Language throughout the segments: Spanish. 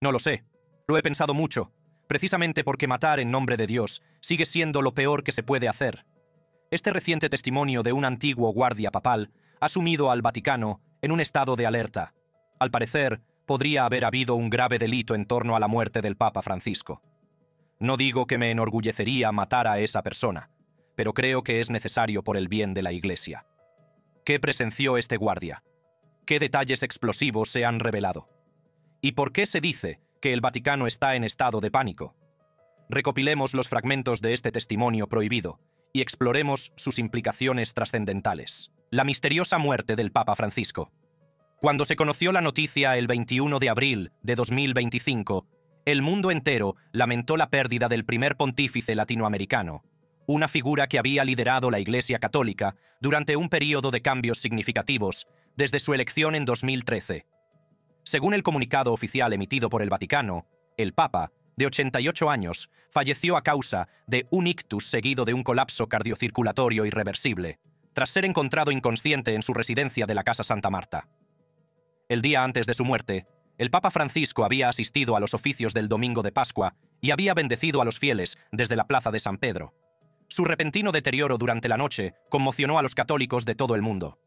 No lo sé. Lo he pensado mucho, precisamente porque matar en nombre de Dios sigue siendo lo peor que se puede hacer. Este reciente testimonio de un antiguo guardia papal ha sumido al Vaticano en un estado de alerta. Al parecer, podría haber habido un grave delito en torno a la muerte del Papa Francisco. No digo que me enorgullecería matar a esa persona, pero creo que es necesario por el bien de la Iglesia. ¿Qué presenció este guardia? ¿Qué detalles explosivos se han revelado? ¿Y por qué se dice que el Vaticano está en estado de pánico? Recopilemos los fragmentos de este testimonio prohibido y exploremos sus implicaciones trascendentales. La misteriosa muerte del Papa Francisco. Cuando se conoció la noticia el 21 de abril de 2025, el mundo entero lamentó la pérdida del primer pontífice latinoamericano, una figura que había liderado la Iglesia Católica durante un período de cambios significativos desde su elección en 2013. Según el comunicado oficial emitido por el Vaticano, el Papa, de 88 años, falleció a causa de un ictus seguido de un colapso cardiocirculatorio irreversible, tras ser encontrado inconsciente en su residencia de la Casa Santa Marta. El día antes de su muerte, el Papa Francisco había asistido a los oficios del Domingo de Pascua y había bendecido a los fieles desde la Plaza de San Pedro. Su repentino deterioro durante la noche conmocionó a los católicos de todo el mundo.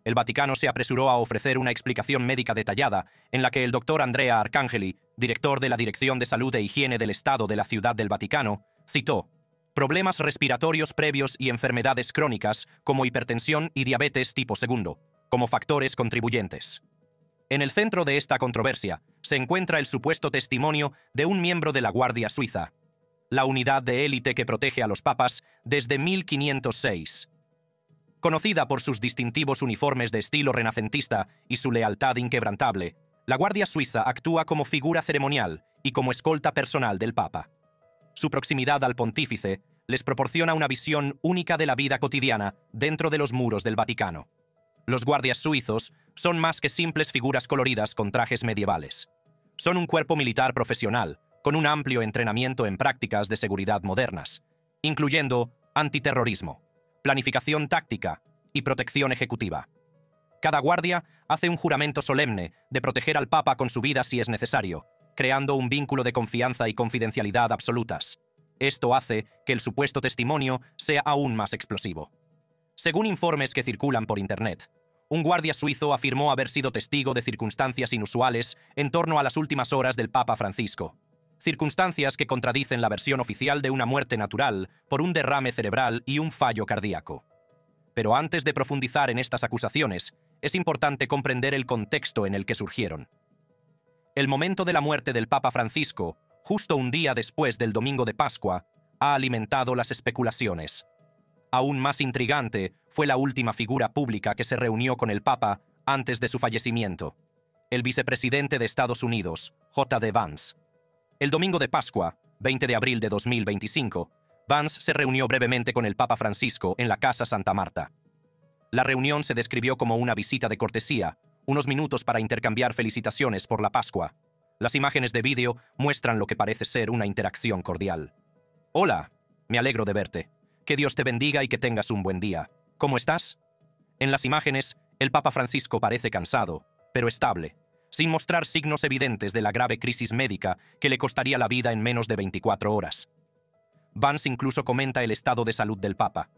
El Vaticano se apresuró a ofrecer una explicación médica detallada en la que el doctor Andrea Arcangeli, director de la Dirección de Salud e Higiene del Estado de la Ciudad del Vaticano, citó: problemas respiratorios previos y enfermedades crónicas como hipertensión y diabetes tipo 2, como factores contribuyentes. En el centro de esta controversia se encuentra el supuesto testimonio de un miembro de la Guardia Suiza, la unidad de élite que protege a los papas desde 1506. Conocida por sus distintivos uniformes de estilo renacentista y su lealtad inquebrantable, la Guardia Suiza actúa como figura ceremonial y como escolta personal del Papa. Su proximidad al pontífice les proporciona una visión única de la vida cotidiana dentro de los muros del Vaticano. Los guardias suizos son más que simples figuras coloridas con trajes medievales. Son un cuerpo militar profesional, con un amplio entrenamiento en prácticas de seguridad modernas, incluyendo antiterrorismo, planificación táctica y protección ejecutiva. Cada guardia hace un juramento solemne de proteger al Papa con su vida si es necesario, creando un vínculo de confianza y confidencialidad absolutas. Esto hace que el supuesto testimonio sea aún más explosivo. Según informes que circulan por Internet, un guardia suizo afirmó haber sido testigo de circunstancias inusuales en torno a las últimas horas del Papa Francisco. Circunstancias que contradicen la versión oficial de una muerte natural por un derrame cerebral y un fallo cardíaco. Pero antes de profundizar en estas acusaciones, es importante comprender el contexto en el que surgieron. El momento de la muerte del Papa Francisco, justo un día después del Domingo de Pascua, ha alimentado las especulaciones. Aún más intrigante fue la última figura pública que se reunió con el Papa antes de su fallecimiento, el vicepresidente de Estados Unidos, J.D. Vance. El Domingo de Pascua, 20 de abril de 2025, Vance se reunió brevemente con el Papa Francisco en la Casa Santa Marta. La reunión se describió como una visita de cortesía, unos minutos para intercambiar felicitaciones por la Pascua. Las imágenes de vídeo muestran lo que parece ser una interacción cordial. Hola, me alegro de verte. Que Dios te bendiga y que tengas un buen día. ¿Cómo estás? En las imágenes, el Papa Francisco parece cansado, pero estable, sin mostrar signos evidentes de la grave crisis médica que le costaría la vida en menos de 24 horas. Vance incluso comenta el estado de salud del Papa.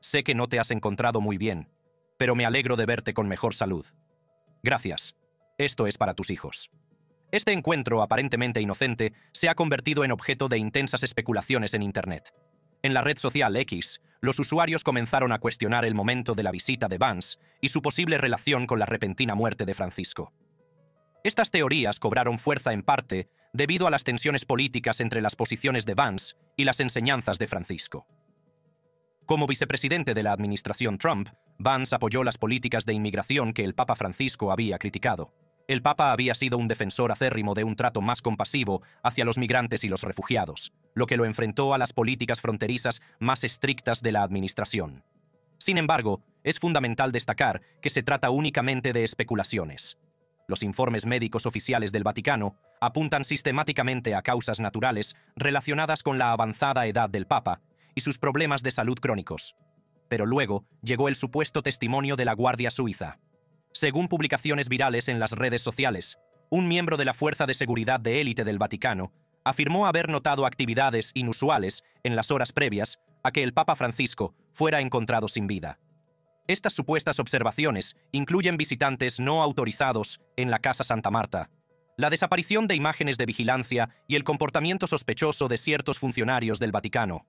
Sé que no te has encontrado muy bien, pero me alegro de verte con mejor salud. Gracias. Esto es para tus hijos. Este encuentro aparentemente inocente se ha convertido en objeto de intensas especulaciones en Internet. En la red social X, los usuarios comenzaron a cuestionar el momento de la visita de Vance y su posible relación con la repentina muerte de Francisco. Estas teorías cobraron fuerza en parte debido a las tensiones políticas entre las posiciones de Vance y las enseñanzas de Francisco. Como vicepresidente de la administración Trump, Vance apoyó las políticas de inmigración que el Papa Francisco había criticado. El Papa había sido un defensor acérrimo de un trato más compasivo hacia los migrantes y los refugiados, lo que lo enfrentó a las políticas fronterizas más estrictas de la administración. Sin embargo, es fundamental destacar que se trata únicamente de especulaciones. Los informes médicos oficiales del Vaticano apuntan sistemáticamente a causas naturales relacionadas con la avanzada edad del Papa y sus problemas de salud crónicos. Pero luego llegó el supuesto testimonio de la Guardia Suiza. Según publicaciones virales en las redes sociales, un miembro de la Fuerza de Seguridad de Élite del Vaticano, afirmó haber notado actividades inusuales en las horas previas a que el Papa Francisco fuera encontrado sin vida. Estas supuestas observaciones incluyen visitantes no autorizados en la Casa Santa Marta, la desaparición de imágenes de vigilancia y el comportamiento sospechoso de ciertos funcionarios del Vaticano.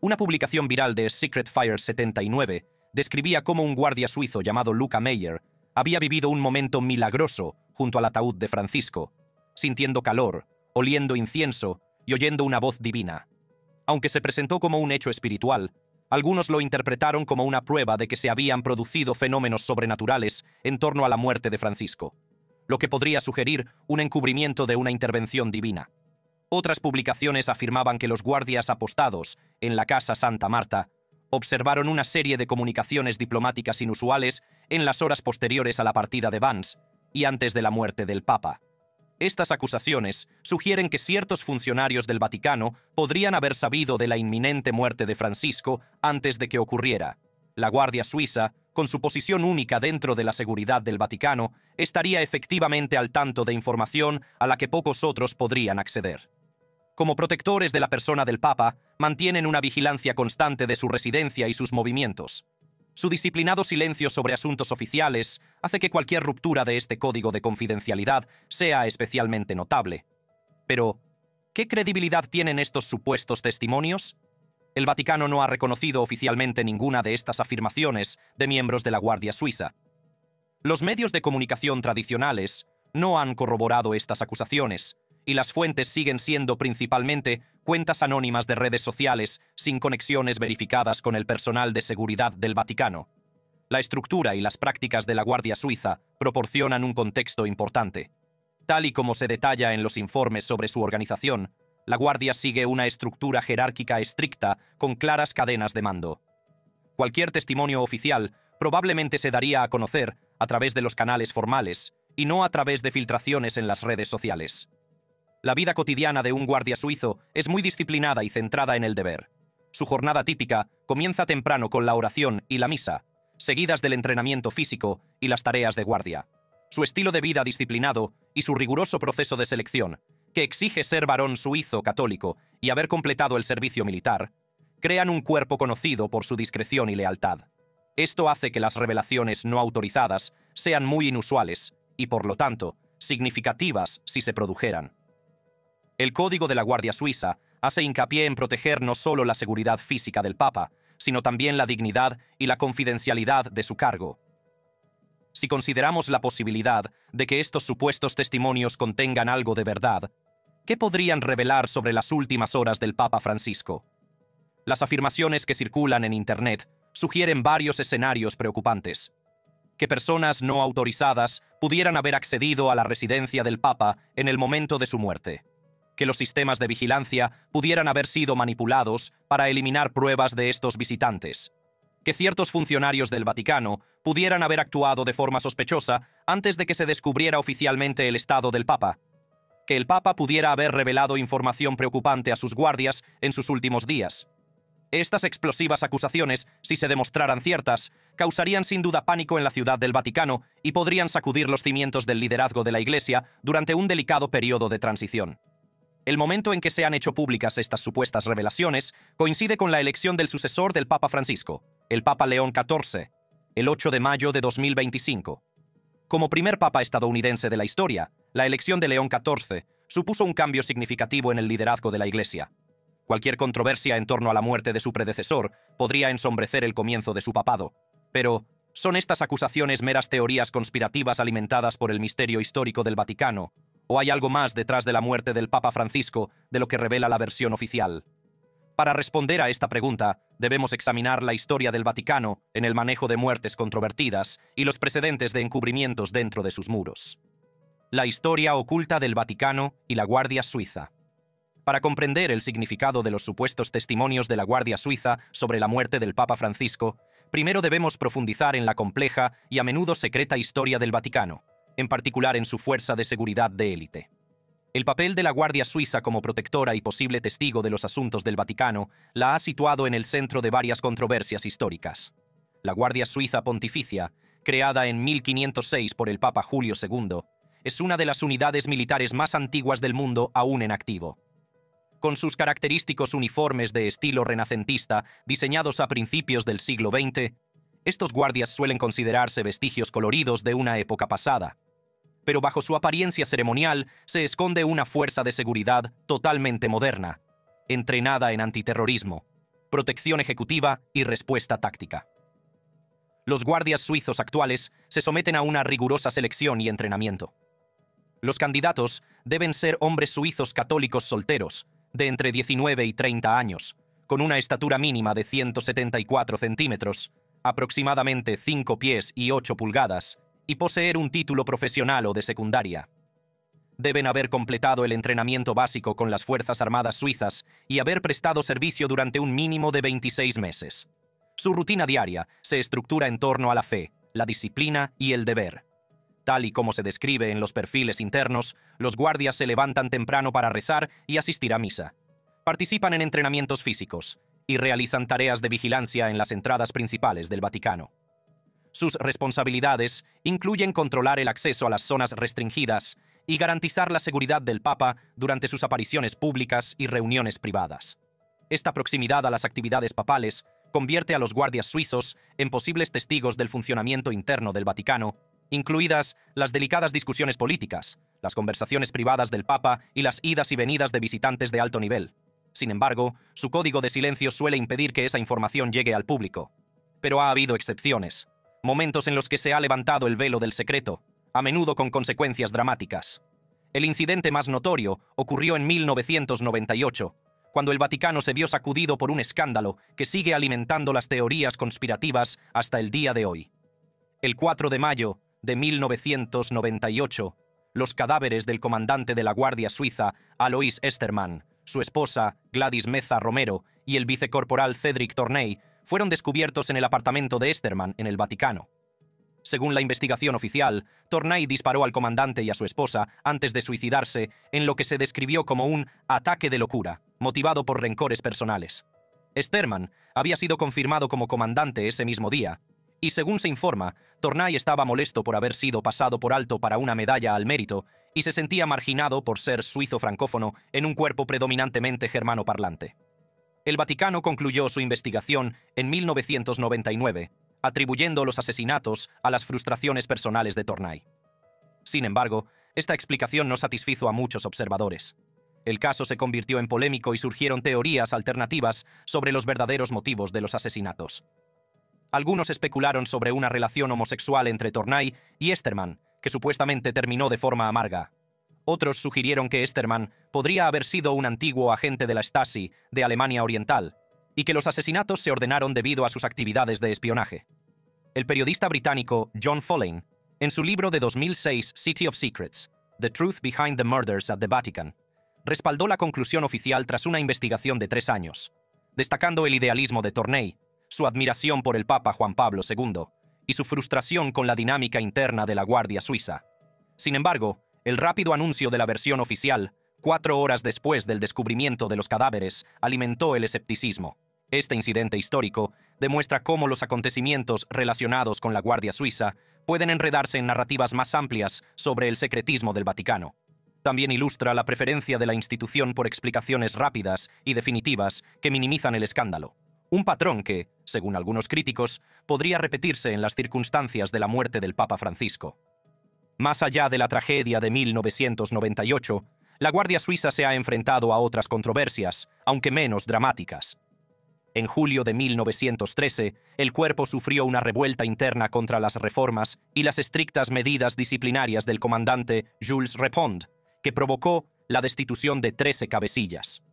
Una publicación viral de Secret Fire 79 describía cómo un guardia suizo llamado Luca Meyer había vivido un momento milagroso junto al ataúd de Francisco, sintiendo calor, oliendo incienso y oyendo una voz divina. Aunque se presentó como un hecho espiritual, algunos lo interpretaron como una prueba de que se habían producido fenómenos sobrenaturales en torno a la muerte de Francisco, lo que podría sugerir un encubrimiento de una intervención divina. Otras publicaciones afirmaban que los guardias apostados en la Casa Santa Marta observaron una serie de comunicaciones diplomáticas inusuales en las horas posteriores a la partida de Vance y antes de la muerte del Papa. Estas acusaciones sugieren que ciertos funcionarios del Vaticano podrían haber sabido de la inminente muerte de Francisco antes de que ocurriera. La Guardia Suiza, con su posición única dentro de la seguridad del Vaticano, estaría efectivamente al tanto de información a la que pocos otros podrían acceder. Como protectores de la persona del Papa, mantienen una vigilancia constante de su residencia y sus movimientos. Su disciplinado silencio sobre asuntos oficiales hace que cualquier ruptura de este código de confidencialidad sea especialmente notable. Pero, ¿qué credibilidad tienen estos supuestos testimonios? El Vaticano no ha reconocido oficialmente ninguna de estas afirmaciones de miembros de la Guardia Suiza. Los medios de comunicación tradicionales no han corroborado estas acusaciones, y las fuentes siguen siendo principalmente cuentas anónimas de redes sociales sin conexiones verificadas con el personal de seguridad del Vaticano. La estructura y las prácticas de la Guardia Suiza proporcionan un contexto importante. Tal y como se detalla en los informes sobre su organización, la Guardia sigue una estructura jerárquica estricta con claras cadenas de mando. Cualquier testimonio oficial probablemente se daría a conocer a través de los canales formales y no a través de filtraciones en las redes sociales. La vida cotidiana de un guardia suizo es muy disciplinada y centrada en el deber. Su jornada típica comienza temprano con la oración y la misa, seguidas del entrenamiento físico y las tareas de guardia. Su estilo de vida disciplinado y su riguroso proceso de selección, que exige ser varón suizo católico y haber completado el servicio militar, crean un cuerpo conocido por su discreción y lealtad. Esto hace que las revelaciones no autorizadas sean muy inusuales y, por lo tanto, significativas si se produjeran. El Código de la Guardia Suiza hace hincapié en proteger no solo la seguridad física del Papa, sino también la dignidad y la confidencialidad de su cargo. Si consideramos la posibilidad de que estos supuestos testimonios contengan algo de verdad, ¿qué podrían revelar sobre las últimas horas del Papa Francisco? Las afirmaciones que circulan en Internet sugieren varios escenarios preocupantes. Que personas no autorizadas pudieran haber accedido a la residencia del Papa en el momento de su muerte. Que los sistemas de vigilancia pudieran haber sido manipulados para eliminar pruebas de estos visitantes. Que ciertos funcionarios del Vaticano pudieran haber actuado de forma sospechosa antes de que se descubriera oficialmente el estado del Papa. Que el Papa pudiera haber revelado información preocupante a sus guardias en sus últimos días. Estas explosivas acusaciones, si se demostraran ciertas, causarían sin duda pánico en la ciudad del Vaticano y podrían sacudir los cimientos del liderazgo de la Iglesia durante un delicado periodo de transición. El momento en que se han hecho públicas estas supuestas revelaciones coincide con la elección del sucesor del Papa Francisco, el Papa León XIV, el 8 de mayo de 2025. Como primer papa estadounidense de la historia, la elección de León XIV supuso un cambio significativo en el liderazgo de la Iglesia. Cualquier controversia en torno a la muerte de su predecesor podría ensombrecer el comienzo de su papado. Pero, ¿son estas acusaciones meras teorías conspirativas alimentadas por el misterio histórico del Vaticano? ¿O hay algo más detrás de la muerte del Papa Francisco de lo que revela la versión oficial? Para responder a esta pregunta, debemos examinar la historia del Vaticano en el manejo de muertes controvertidas y los precedentes de encubrimientos dentro de sus muros. La historia oculta del Vaticano y la Guardia Suiza. Para comprender el significado de los supuestos testimonios de la Guardia Suiza sobre la muerte del Papa Francisco, primero debemos profundizar en la compleja y a menudo secreta historia del Vaticano, en particular en su fuerza de seguridad de élite. El papel de la Guardia Suiza como protectora y posible testigo de los asuntos del Vaticano la ha situado en el centro de varias controversias históricas. La Guardia Suiza Pontificia, creada en 1506 por el Papa Julio II, es una de las unidades militares más antiguas del mundo aún en activo. Con sus característicos uniformes de estilo renacentista diseñados a principios del siglo XX, estos guardias suelen considerarse vestigios coloridos de una época pasada. Pero bajo su apariencia ceremonial se esconde una fuerza de seguridad totalmente moderna, entrenada en antiterrorismo, protección ejecutiva y respuesta táctica. Los guardias suizos actuales se someten a una rigurosa selección y entrenamiento. Los candidatos deben ser hombres suizos católicos solteros, de entre 19 y 30 años, con una estatura mínima de 174 centímetros, aproximadamente 5 pies y 8 pulgadas, y poseer un título profesional o de secundaria. Deben haber completado el entrenamiento básico con las Fuerzas Armadas suizas y haber prestado servicio durante un mínimo de 26 meses. Su rutina diaria se estructura en torno a la fe, la disciplina y el deber. Tal y como se describe en los perfiles internos, los guardias se levantan temprano para rezar y asistir a misa. Participan en entrenamientos físicos y realizan tareas de vigilancia en las entradas principales del Vaticano. Sus responsabilidades incluyen controlar el acceso a las zonas restringidas y garantizar la seguridad del Papa durante sus apariciones públicas y reuniones privadas. Esta proximidad a las actividades papales convierte a los guardias suizos en posibles testigos del funcionamiento interno del Vaticano, incluidas las delicadas discusiones políticas, las conversaciones privadas del Papa y las idas y venidas de visitantes de alto nivel. Sin embargo, su código de silencio suele impedir que esa información llegue al público. Pero ha habido excepciones, momentos en los que se ha levantado el velo del secreto, a menudo con consecuencias dramáticas. El incidente más notorio ocurrió en 1998, cuando el Vaticano se vio sacudido por un escándalo que sigue alimentando las teorías conspirativas hasta el día de hoy. El 4 de mayo de 1998, los cadáveres del comandante de la Guardia Suiza, Alois Estermann, su esposa, Gladys Meza Romero, y el vicecorporal Cédric Tournay fueron descubiertos en el apartamento de Estermann en el Vaticano. Según la investigación oficial, Tournay disparó al comandante y a su esposa antes de suicidarse en lo que se describió como un ataque de locura, motivado por rencores personales. Estermann había sido confirmado como comandante ese mismo día, y según se informa, Tournay estaba molesto por haber sido pasado por alto para una medalla al mérito y se sentía marginado por ser suizo francófono en un cuerpo predominantemente germano-parlante. El Vaticano concluyó su investigación en 1999, atribuyendo los asesinatos a las frustraciones personales de Tournay. Sin embargo, esta explicación no satisfizo a muchos observadores. El caso se convirtió en polémico y surgieron teorías alternativas sobre los verdaderos motivos de los asesinatos. Algunos especularon sobre una relación homosexual entre Tournay y Estermann, que supuestamente terminó de forma amarga. Otros sugirieron que Estermann podría haber sido un antiguo agente de la Stasi de Alemania Oriental, y que los asesinatos se ordenaron debido a sus actividades de espionaje. El periodista británico John Foleyne, en su libro de 2006 City of Secrets, The Truth Behind the Murders at the Vatican, respaldó la conclusión oficial tras una investigación de 3 años, destacando el idealismo de Tournay, su admiración por el Papa Juan Pablo II y su frustración con la dinámica interna de la Guardia Suiza. Sin embargo, el rápido anuncio de la versión oficial, 4 horas después del descubrimiento de los cadáveres, alimentó el escepticismo. Este incidente histórico demuestra cómo los acontecimientos relacionados con la Guardia Suiza pueden enredarse en narrativas más amplias sobre el secretismo del Vaticano. También ilustra la preferencia de la institución por explicaciones rápidas y definitivas que minimizan el escándalo. Un patrón que, según algunos críticos, podría repetirse en las circunstancias de la muerte del Papa Francisco. Más allá de la tragedia de 1998, la Guardia Suiza se ha enfrentado a otras controversias, aunque menos dramáticas. En julio de 1913, el cuerpo sufrió una revuelta interna contra las reformas y las estrictas medidas disciplinarias del comandante Jules Repond, que provocó la destitución de 13 cabecillas.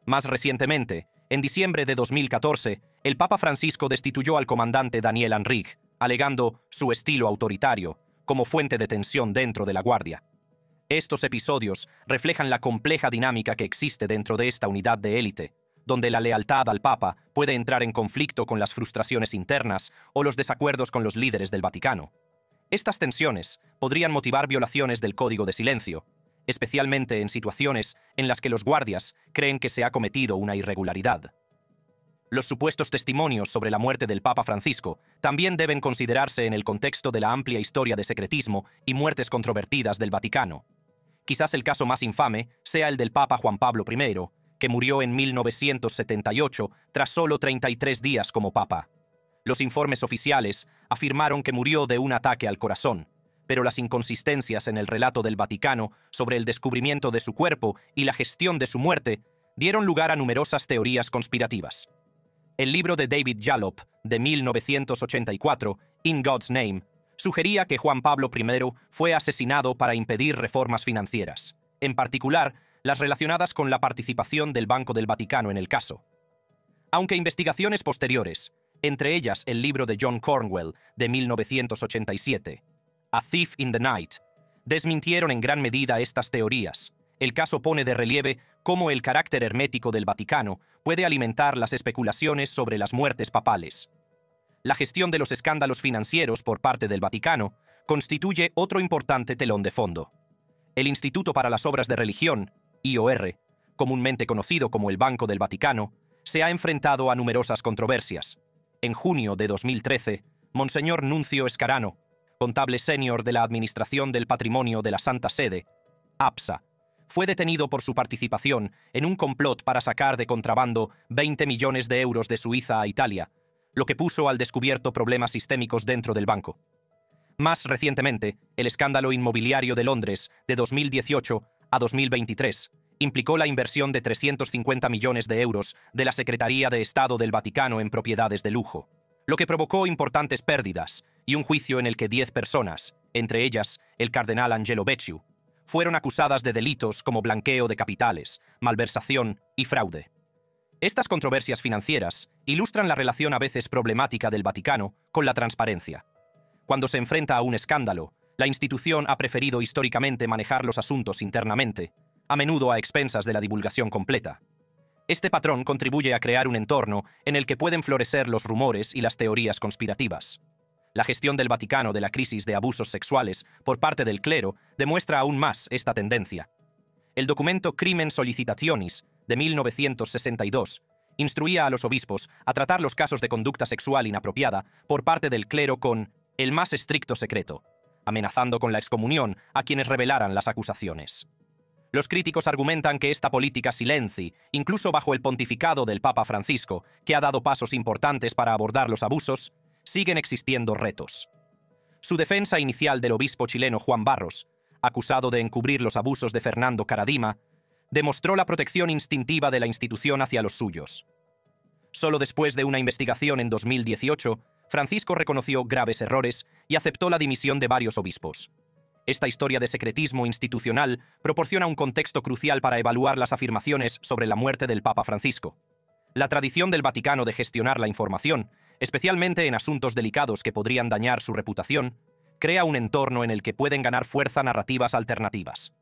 Más recientemente, en diciembre de 2014, el Papa Francisco destituyó al comandante Daniel Henrique, alegando su estilo autoritario como fuente de tensión dentro de la Guardia. Estos episodios reflejan la compleja dinámica que existe dentro de esta unidad de élite, donde la lealtad al Papa puede entrar en conflicto con las frustraciones internas o los desacuerdos con los líderes del Vaticano. Estas tensiones podrían motivar violaciones del código de silencio, especialmente en situaciones en las que los guardias creen que se ha cometido una irregularidad. Los supuestos testimonios sobre la muerte del Papa Francisco también deben considerarse en el contexto de la amplia historia de secretismo y muertes controvertidas del Vaticano. Quizás el caso más infame sea el del Papa Juan Pablo I, que murió en 1978 tras solo 33 días como Papa. Los informes oficiales afirmaron que murió de un ataque al corazón, pero las inconsistencias en el relato del Vaticano sobre el descubrimiento de su cuerpo y la gestión de su muerte dieron lugar a numerosas teorías conspirativas. El libro de David Jalop, de 1984, In God's Name, sugería que Juan Pablo I fue asesinado para impedir reformas financieras, en particular las relacionadas con la participación del Banco del Vaticano en el caso. Aunque investigaciones posteriores, entre ellas el libro de John Cornwell, de 1987, A Thief in the Night, desmintieron en gran medida estas teorías. El caso pone de relieve cómo el carácter hermético del Vaticano puede alimentar las especulaciones sobre las muertes papales. La gestión de los escándalos financieros por parte del Vaticano constituye otro importante telón de fondo. El Instituto para las Obras de Religión, IOR, comúnmente conocido como el Banco del Vaticano, se ha enfrentado a numerosas controversias. En junio de 2013, Monseñor Nuncio Escarano, contable senior de la Administración del Patrimonio de la Santa Sede, APSA, fue detenido por su participación en un complot para sacar de contrabando 20 millones de euros de Suiza a Italia, lo que puso al descubierto problemas sistémicos dentro del banco. Más recientemente, el escándalo inmobiliario de Londres de 2018 a 2023 implicó la inversión de 350 millones de euros de la Secretaría de Estado del Vaticano en propiedades de lujo, lo que provocó importantes pérdidas y un juicio en el que 10 personas, entre ellas el cardenal Angelo Becciu, fueron acusadas de delitos como blanqueo de capitales, malversación y fraude. Estas controversias financieras ilustran la relación a veces problemática del Vaticano con la transparencia. Cuando se enfrenta a un escándalo, la institución ha preferido históricamente manejar los asuntos internamente, a menudo a expensas de la divulgación completa. Este patrón contribuye a crear un entorno en el que pueden florecer los rumores y las teorías conspirativas. La gestión del Vaticano de la crisis de abusos sexuales por parte del clero demuestra aún más esta tendencia. El documento Crimen Sollicitationis, de 1962, instruía a los obispos a tratar los casos de conducta sexual inapropiada por parte del clero con el más estricto secreto, amenazando con la excomunión a quienes revelaran las acusaciones. Los críticos argumentan que esta política silenci, incluso bajo el pontificado del Papa Francisco, que ha dado pasos importantes para abordar los abusos, siguen existiendo retos. Su defensa inicial del obispo chileno Juan Barros, acusado de encubrir los abusos de Fernando Karadima, demostró la protección instintiva de la institución hacia los suyos. Solo después de una investigación en 2018, Francisco reconoció graves errores y aceptó la dimisión de varios obispos. Esta historia de secretismo institucional proporciona un contexto crucial para evaluar las afirmaciones sobre la muerte del Papa Francisco. La tradición del Vaticano de gestionar la información, especialmente en asuntos delicados que podrían dañar su reputación, crea un entorno en el que pueden ganar fuerza narrativas alternativas.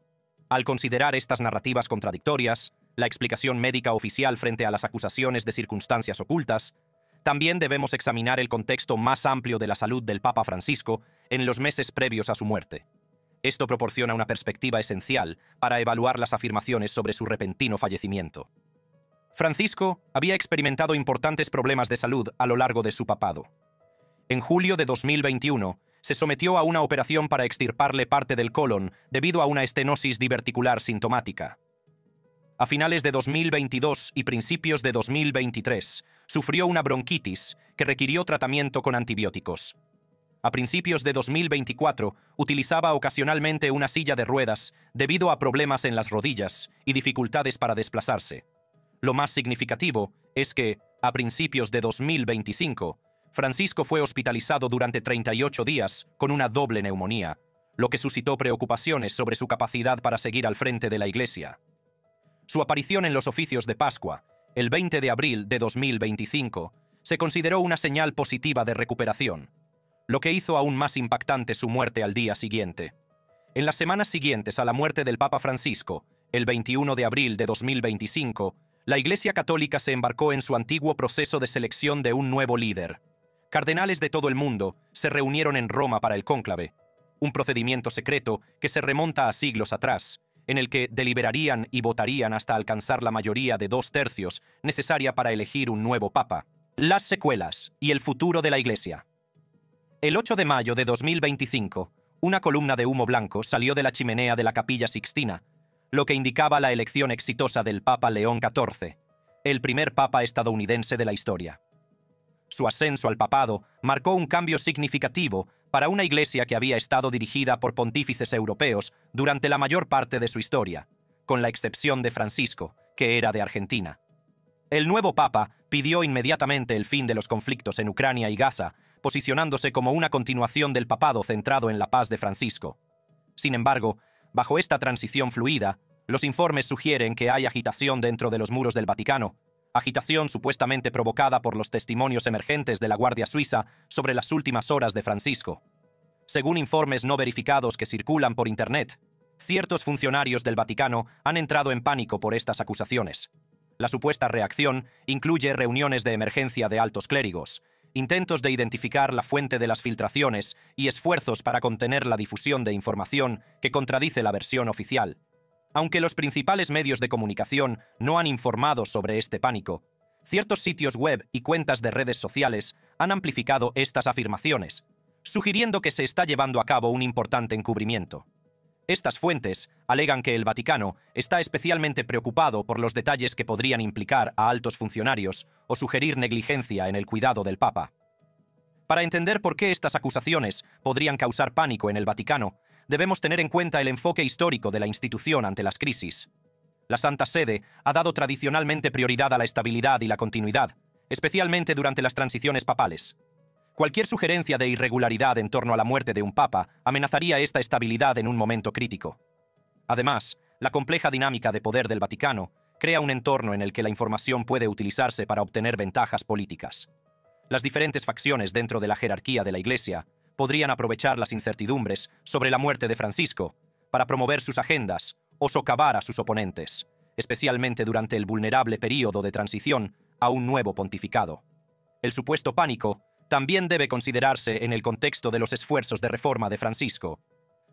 Al considerar estas narrativas contradictorias, la explicación médica oficial frente a las acusaciones de circunstancias ocultas, también debemos examinar el contexto más amplio de la salud del Papa Francisco en los meses previos a su muerte. Esto proporciona una perspectiva esencial para evaluar las afirmaciones sobre su repentino fallecimiento. Francisco había experimentado importantes problemas de salud a lo largo de su papado. En julio de 2021, se sometió a una operación para extirparle parte del colon debido a una estenosis diverticular sintomática. A finales de 2022 y principios de 2023, sufrió una bronquitis que requirió tratamiento con antibióticos. A principios de 2024, utilizaba ocasionalmente una silla de ruedas debido a problemas en las rodillas y dificultades para desplazarse. Lo más significativo es que, a principios de 2025, Francisco fue hospitalizado durante 38 días con una doble neumonía, lo que suscitó preocupaciones sobre su capacidad para seguir al frente de la Iglesia. Su aparición en los oficios de Pascua, el 20 de abril de 2025, se consideró una señal positiva de recuperación, lo que hizo aún más impactante su muerte al día siguiente. En las semanas siguientes a la muerte del Papa Francisco, el 21 de abril de 2025, la Iglesia Católica se embarcó en su antiguo proceso de selección de un nuevo líder. Cardenales de todo el mundo se reunieron en Roma para el cónclave, un procedimiento secreto que se remonta a siglos atrás, en el que deliberarían y votarían hasta alcanzar la mayoría de 2/3 necesaria para elegir un nuevo papa. Las secuelas y el futuro de la Iglesia. El 8 de mayo de 2025, una columna de humo blanco salió de la chimenea de la Capilla Sixtina, lo que indicaba la elección exitosa del Papa León XIV, el primer papa estadounidense de la historia. Su ascenso al papado marcó un cambio significativo para una iglesia que había estado dirigida por pontífices europeos durante la mayor parte de su historia, con la excepción de Francisco, que era de Argentina. El nuevo papa pidió inmediatamente el fin de los conflictos en Ucrania y Gaza, posicionándose como una continuación del papado centrado en la paz de Francisco. Sin embargo, bajo esta transición fluida, los informes sugieren que hay agitación dentro de los muros del Vaticano, agitación supuestamente provocada por los testimonios emergentes de la Guardia Suiza sobre las últimas horas de Francisco. Según informes no verificados que circulan por Internet, ciertos funcionarios del Vaticano han entrado en pánico por estas acusaciones. La supuesta reacción incluye reuniones de emergencia de altos clérigos, intentos de identificar la fuente de las filtraciones y esfuerzos para contener la difusión de información que contradice la versión oficial. Aunque los principales medios de comunicación no han informado sobre este pánico, ciertos sitios web y cuentas de redes sociales han amplificado estas afirmaciones, sugiriendo que se está llevando a cabo un importante encubrimiento. Estas fuentes alegan que el Vaticano está especialmente preocupado por los detalles que podrían implicar a altos funcionarios o sugerir negligencia en el cuidado del Papa. Para entender por qué estas acusaciones podrían causar pánico en el Vaticano, debemos tener en cuenta el enfoque histórico de la institución ante las crisis. La Santa Sede ha dado tradicionalmente prioridad a la estabilidad y la continuidad, especialmente durante las transiciones papales. Cualquier sugerencia de irregularidad en torno a la muerte de un papa amenazaría esta estabilidad en un momento crítico. Además, la compleja dinámica de poder del Vaticano crea un entorno en el que la información puede utilizarse para obtener ventajas políticas. Las diferentes facciones dentro de la jerarquía de la Iglesia podrían aprovechar las incertidumbres sobre la muerte de Francisco para promover sus agendas o socavar a sus oponentes, especialmente durante el vulnerable período de transición a un nuevo pontificado. El supuesto pánico también debe considerarse en el contexto de los esfuerzos de reforma de Francisco.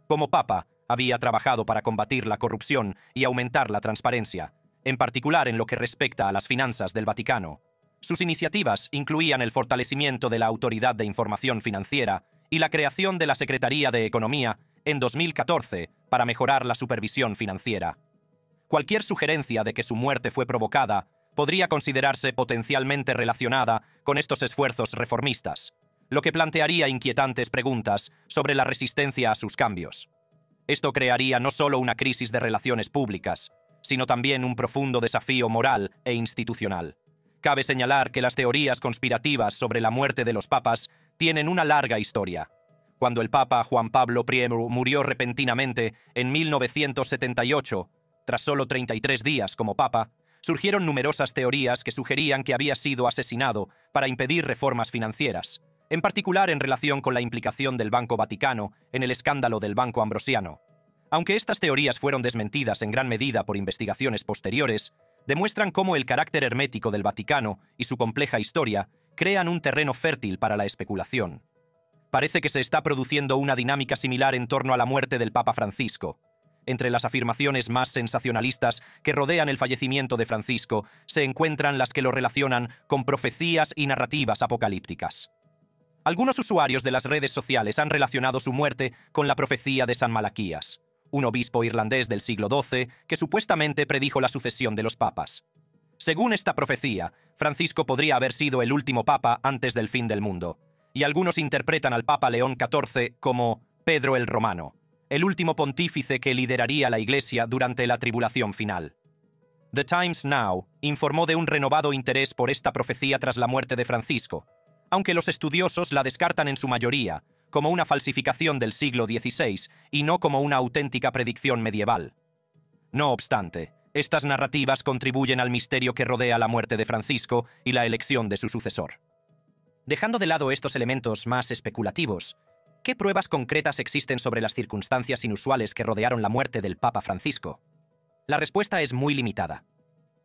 Como papa, había trabajado para combatir la corrupción y aumentar la transparencia, en particular en lo que respecta a las finanzas del Vaticano. Sus iniciativas incluían el fortalecimiento de la Autoridad de Información Financiera y la creación de la Secretaría de Economía en 2014 para mejorar la supervisión financiera. Cualquier sugerencia de que su muerte fue provocada podría considerarse potencialmente relacionada con estos esfuerzos reformistas, lo que plantearía inquietantes preguntas sobre la resistencia a sus cambios. Esto crearía no solo una crisis de relaciones públicas, sino también un profundo desafío moral e institucional. Cabe señalar que las teorías conspirativas sobre la muerte de los papas tienen una larga historia. Cuando el Papa Juan Pablo I murió repentinamente en 1978, tras solo 33 días como papa, surgieron numerosas teorías que sugerían que había sido asesinado para impedir reformas financieras, en particular en relación con la implicación del Banco Vaticano en el escándalo del Banco Ambrosiano. Aunque estas teorías fueron desmentidas en gran medida por investigaciones posteriores, demuestran cómo el carácter hermético del Vaticano y su compleja historia crean un terreno fértil para la especulación. Parece que se está produciendo una dinámica similar en torno a la muerte del Papa Francisco. Entre las afirmaciones más sensacionalistas que rodean el fallecimiento de Francisco se encuentran las que lo relacionan con profecías y narrativas apocalípticas. Algunos usuarios de las redes sociales han relacionado su muerte con la profecía de San Malaquías, un obispo irlandés del siglo XII que supuestamente predijo la sucesión de los papas. Según esta profecía, Francisco podría haber sido el último papa antes del fin del mundo, y algunos interpretan al Papa León XIV como Pedro el Romano, el último pontífice que lideraría la Iglesia durante la tribulación final. The Times Now informó de un renovado interés por esta profecía tras la muerte de Francisco, aunque los estudiosos la descartan en su mayoría como una falsificación del siglo XVI y no como una auténtica predicción medieval. No obstante, estas narrativas contribuyen al misterio que rodea la muerte de Francisco y la elección de su sucesor. Dejando de lado estos elementos más especulativos, ¿qué pruebas concretas existen sobre las circunstancias inusuales que rodearon la muerte del Papa Francisco? La respuesta es muy limitada.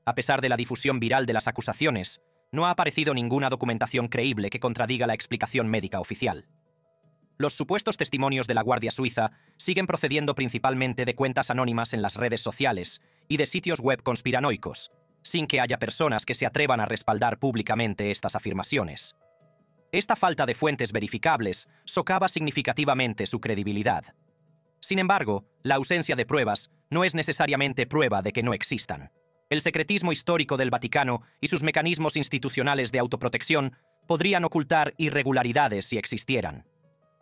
A pesar de la difusión viral de las acusaciones, no ha aparecido ninguna documentación creíble que contradiga la explicación médica oficial. Los supuestos testimonios de la Guardia Suiza siguen procediendo principalmente de cuentas anónimas en las redes sociales y de sitios web conspiranoicos, sin que haya personas que se atrevan a respaldar públicamente estas afirmaciones. Esta falta de fuentes verificables socava significativamente su credibilidad. Sin embargo, la ausencia de pruebas no es necesariamente prueba de que no existan. El secretismo histórico del Vaticano y sus mecanismos institucionales de autoprotección podrían ocultar irregularidades si existieran.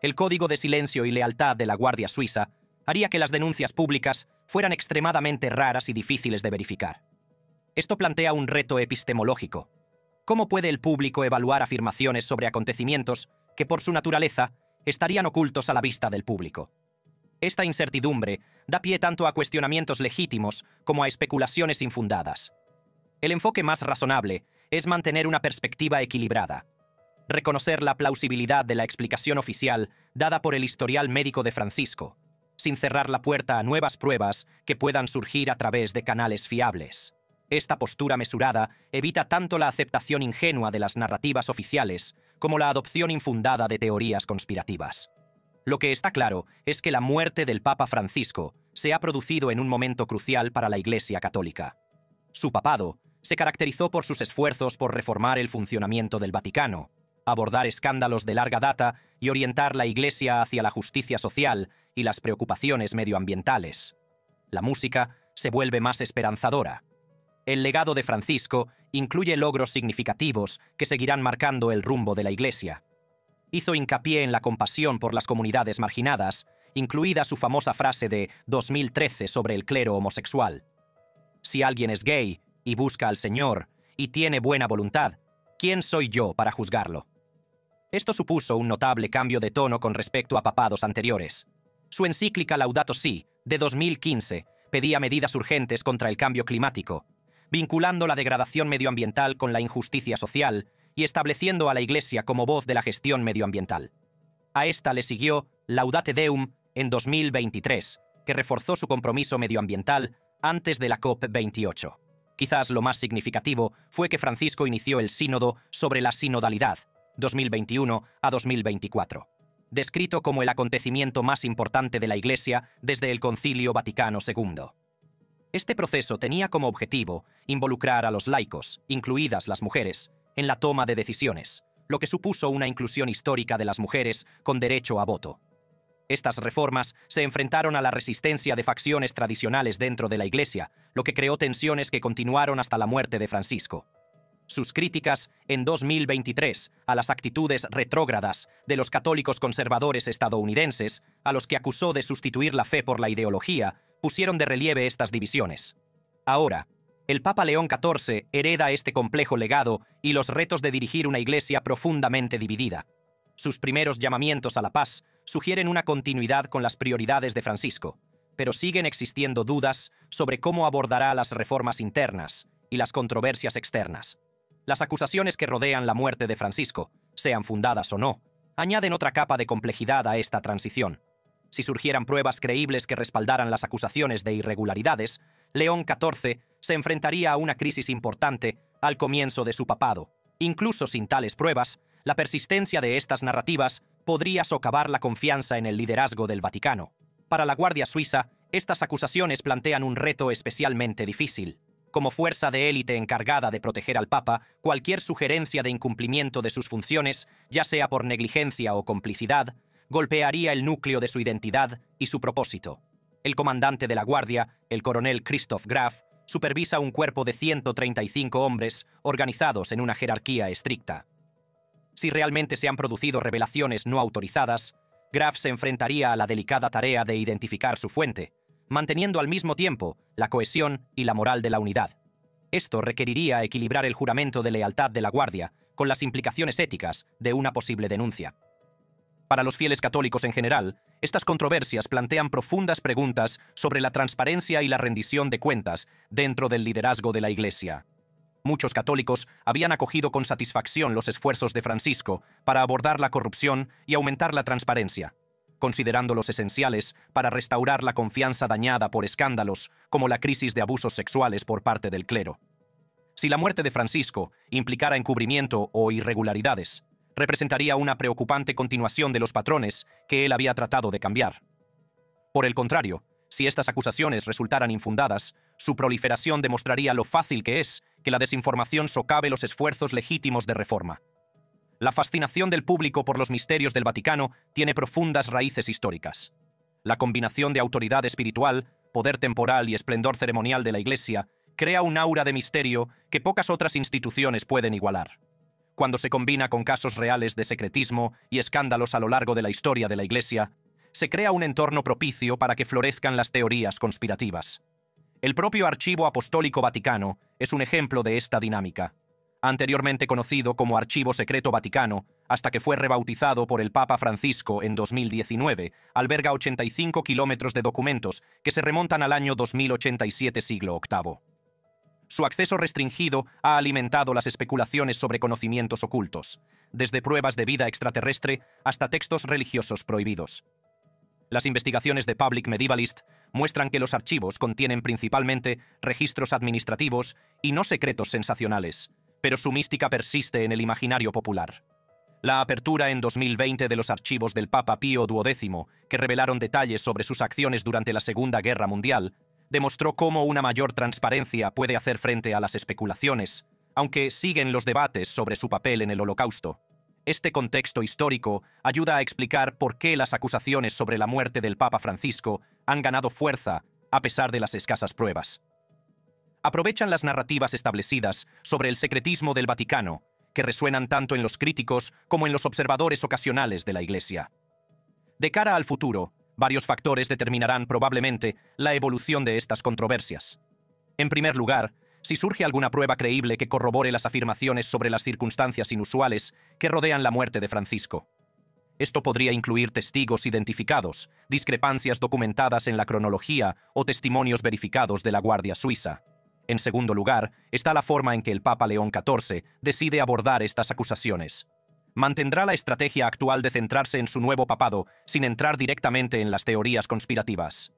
El código de silencio y lealtad de la Guardia Suiza haría que las denuncias públicas fueran extremadamente raras y difíciles de verificar. Esto plantea un reto epistemológico. ¿Cómo puede el público evaluar afirmaciones sobre acontecimientos que, por su naturaleza, estarían ocultos a la vista del público? Esta incertidumbre da pie tanto a cuestionamientos legítimos como a especulaciones infundadas. El enfoque más razonable es mantener una perspectiva equilibrada. Reconocer la plausibilidad de la explicación oficial dada por el historial médico de Francisco, sin cerrar la puerta a nuevas pruebas que puedan surgir a través de canales fiables. Esta postura mesurada evita tanto la aceptación ingenua de las narrativas oficiales como la adopción infundada de teorías conspirativas. Lo que está claro es que la muerte del Papa Francisco se ha producido en un momento crucial para la Iglesia Católica. Su papado se caracterizó por sus esfuerzos por reformar el funcionamiento del Vaticano, abordar escándalos de larga data y orientar la Iglesia hacia la justicia social y las preocupaciones medioambientales. La música se vuelve más esperanzadora. El legado de Francisco incluye logros significativos que seguirán marcando el rumbo de la Iglesia. Hizo hincapié en la compasión por las comunidades marginadas, incluida su famosa frase de 2013 sobre el clero homosexual. Si alguien es gay y busca al Señor y tiene buena voluntad, ¿quién soy yo para juzgarlo? Esto supuso un notable cambio de tono con respecto a papados anteriores. Su encíclica Laudato Si, de 2015, pedía medidas urgentes contra el cambio climático, vinculando la degradación medioambiental con la injusticia social y estableciendo a la Iglesia como voz de la gestión medioambiental. A esta le siguió Laudate Deum en 2023, que reforzó su compromiso medioambiental antes de la COP28. Quizás lo más significativo fue que Francisco inició el Sínodo sobre la Sinodalidad, 2021 a 2024, descrito como el acontecimiento más importante de la Iglesia desde el Concilio Vaticano II. Este proceso tenía como objetivo involucrar a los laicos, incluidas las mujeres, en la toma de decisiones, lo que supuso una inclusión histórica de las mujeres con derecho a voto. Estas reformas se enfrentaron a la resistencia de facciones tradicionales dentro de la Iglesia, lo que creó tensiones que continuaron hasta la muerte de Francisco. Sus críticas en 2023 a las actitudes retrógradas de los católicos conservadores estadounidenses, a los que acusó de sustituir la fe por la ideología, pusieron de relieve estas divisiones. Ahora, el Papa León XIV hereda este complejo legado y los retos de dirigir una Iglesia profundamente dividida. Sus primeros llamamientos a la paz sugieren una continuidad con las prioridades de Francisco, pero siguen existiendo dudas sobre cómo abordará las reformas internas y las controversias externas. Las acusaciones que rodean la muerte de Francisco, sean fundadas o no, añaden otra capa de complejidad a esta transición. Si surgieran pruebas creíbles que respaldaran las acusaciones de irregularidades, León XIV se enfrentaría a una crisis importante al comienzo de su papado. Incluso sin tales pruebas, la persistencia de estas narrativas podría socavar la confianza en el liderazgo del Vaticano. Para la Guardia Suiza, estas acusaciones plantean un reto especialmente difícil. Como fuerza de élite encargada de proteger al Papa, cualquier sugerencia de incumplimiento de sus funciones, ya sea por negligencia o complicidad, golpearía el núcleo de su identidad y su propósito. El comandante de la Guardia, el coronel Christoph Graf, supervisa un cuerpo de 135 hombres organizados en una jerarquía estricta. Si realmente se han producido revelaciones no autorizadas, Graf se enfrentaría a la delicada tarea de identificar su fuente, manteniendo al mismo tiempo la cohesión y la moral de la unidad. Esto requeriría equilibrar el juramento de lealtad de la Guardia con las implicaciones éticas de una posible denuncia. Para los fieles católicos en general, estas controversias plantean profundas preguntas sobre la transparencia y la rendición de cuentas dentro del liderazgo de la Iglesia. Muchos católicos habían acogido con satisfacción los esfuerzos de Francisco para abordar la corrupción y aumentar la transparencia, considerándolos esenciales para restaurar la confianza dañada por escándalos como la crisis de abusos sexuales por parte del clero. Si la muerte de Francisco implicara encubrimiento o irregularidades, representaría una preocupante continuación de los patrones que él había tratado de cambiar. Por el contrario, si estas acusaciones resultaran infundadas, su proliferación demostraría lo fácil que es que la desinformación socave los esfuerzos legítimos de reforma. La fascinación del público por los misterios del Vaticano tiene profundas raíces históricas. La combinación de autoridad espiritual, poder temporal y esplendor ceremonial de la Iglesia crea un aura de misterio que pocas otras instituciones pueden igualar. Cuando se combina con casos reales de secretismo y escándalos a lo largo de la historia de la Iglesia, se crea un entorno propicio para que florezcan las teorías conspirativas. El propio Archivo Apostólico Vaticano es un ejemplo de esta dinámica. Anteriormente conocido como Archivo Secreto Vaticano, hasta que fue rebautizado por el Papa Francisco en 2019, alberga 85 kilómetros de documentos que se remontan al año 2087 siglo VIII. Su acceso restringido ha alimentado las especulaciones sobre conocimientos ocultos, desde pruebas de vida extraterrestre hasta textos religiosos prohibidos. Las investigaciones de Public Medievalist muestran que los archivos contienen principalmente registros administrativos y no secretos sensacionales, pero su mística persiste en el imaginario popular. La apertura en 2020 de los archivos del Papa Pío XII, que revelaron detalles sobre sus acciones durante la Segunda Guerra Mundial, demostró cómo una mayor transparencia puede hacer frente a las especulaciones, aunque siguen los debates sobre su papel en el Holocausto. Este contexto histórico ayuda a explicar por qué las acusaciones sobre la muerte del Papa Francisco han ganado fuerza a pesar de las escasas pruebas. Aprovechan las narrativas establecidas sobre el secretismo del Vaticano, que resuenan tanto en los críticos como en los observadores ocasionales de la Iglesia. De cara al futuro, varios factores determinarán probablemente la evolución de estas controversias. En primer lugar, si surge alguna prueba creíble que corrobore las afirmaciones sobre las circunstancias inusuales que rodean la muerte de Francisco. Esto podría incluir testigos identificados, discrepancias documentadas en la cronología o testimonios verificados de la Guardia Suiza. En segundo lugar, está la forma en que el Papa León XIV decide abordar estas acusaciones. ¿Mantendrá la estrategia actual de centrarse en su nuevo papado sin entrar directamente en las teorías conspirativas?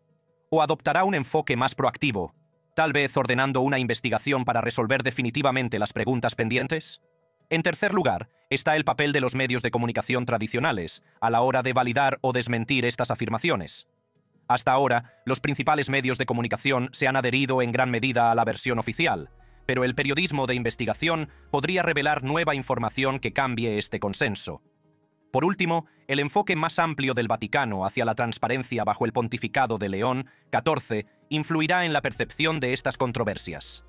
¿O adoptará un enfoque más proactivo, tal vez ordenando una investigación para resolver definitivamente las preguntas pendientes? En tercer lugar, está el papel de los medios de comunicación tradicionales a la hora de validar o desmentir estas afirmaciones. Hasta ahora, los principales medios de comunicación se han adherido en gran medida a la versión oficial, pero el periodismo de investigación podría revelar nueva información que cambie este consenso. Por último, el enfoque más amplio del Vaticano hacia la transparencia bajo el pontificado de León XIV influirá en la percepción de estas controversias.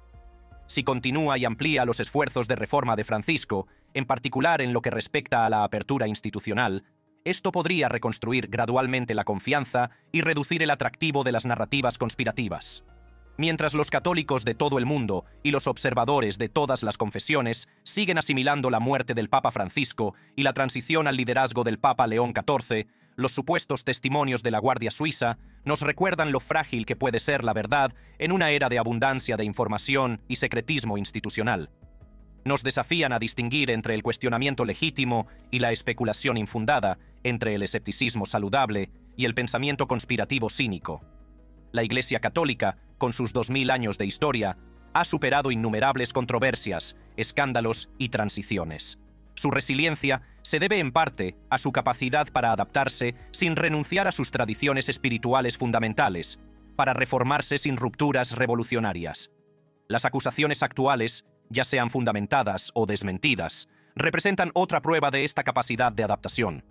Si continúa y amplía los esfuerzos de reforma de Francisco, en particular en lo que respecta a la apertura institucional, esto podría reconstruir gradualmente la confianza y reducir el atractivo de las narrativas conspirativas. Mientras los católicos de todo el mundo y los observadores de todas las confesiones siguen asimilando la muerte del Papa Francisco y la transición al liderazgo del Papa León XIV, los supuestos testimonios de la Guardia Suiza nos recuerdan lo frágil que puede ser la verdad en una era de abundancia de información y secretismo institucional. Nos desafían a distinguir entre el cuestionamiento legítimo y la especulación infundada, entre el escepticismo saludable y el pensamiento conspirativo cínico. La Iglesia Católica, con sus 2000 años de historia, ha superado innumerables controversias, escándalos y transiciones. Su resiliencia se debe en parte a su capacidad para adaptarse sin renunciar a sus tradiciones espirituales fundamentales, para reformarse sin rupturas revolucionarias. Las acusaciones actuales, ya sean fundamentadas o desmentidas, representan otra prueba de esta capacidad de adaptación.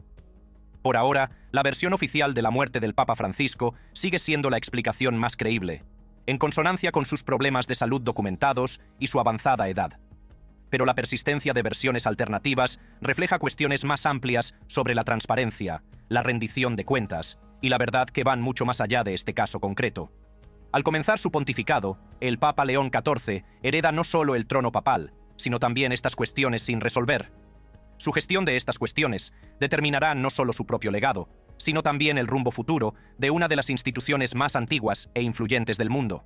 Por ahora, la versión oficial de la muerte del Papa Francisco sigue siendo la explicación más creíble, en consonancia con sus problemas de salud documentados y su avanzada edad. Pero la persistencia de versiones alternativas refleja cuestiones más amplias sobre la transparencia, la rendición de cuentas y la verdad que van mucho más allá de este caso concreto. Al comenzar su pontificado, el Papa León XIV hereda no solo el trono papal, sino también estas cuestiones sin resolver. Su gestión de estas cuestiones determinará no solo su propio legado, sino también el rumbo futuro de una de las instituciones más antiguas e influyentes del mundo.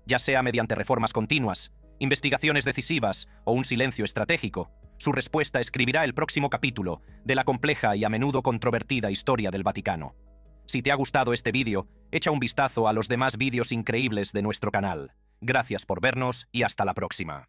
Ya sea mediante reformas continuas, investigaciones decisivas o un silencio estratégico, su respuesta escribirá el próximo capítulo de la compleja y a menudo controvertida historia del Vaticano. Si te ha gustado este vídeo, echa un vistazo a los demás vídeos increíbles de nuestro canal. Gracias por vernos y hasta la próxima.